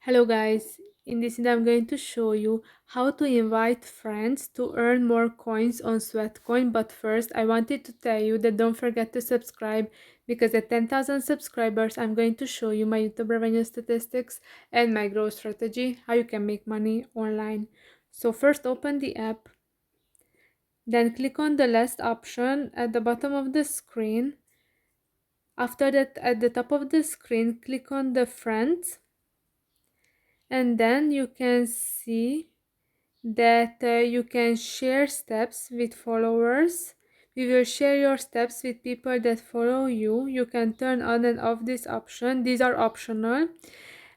Hello guys, in this video I'm going to show you how to invite friends to earn more coins on Sweatcoin, but first I wanted to tell you that don't forget to subscribe because at 10,000 subscribers I'm going to show you my YouTube revenue statistics and my growth strategy, how you can make money online. So first open the app, then click on the last option at the bottom of the screen. After that, at the top of the screen, click on the friends, and then you can see that you can share steps with followers. We will share your steps with people that follow you. You can turn on and off this option. These are optional.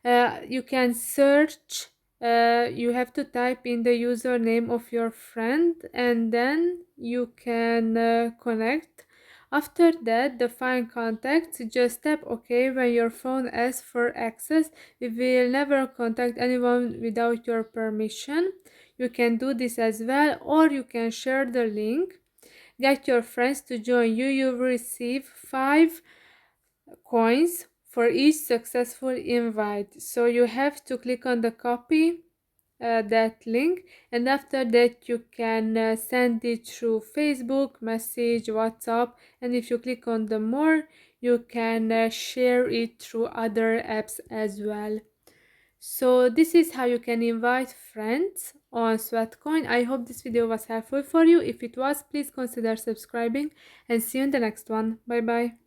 You can search. You have to type in the username of your friend and then you can connect. After that, define contacts. Just tap OK when your phone asks for access. We will never contact anyone without your permission. You can do this as well, or you can share the link. Get your friends to join you. You will receive 5 coins for each successful invite. So you have to click on the copy that link, and after that you can send it through Facebook message, WhatsApp, and if you click on the more, you can share it through other apps as well. So this is how you can invite friends on Sweatcoin. I hope this video was helpful for you. If it was, please consider subscribing and see you in the next one. Bye bye.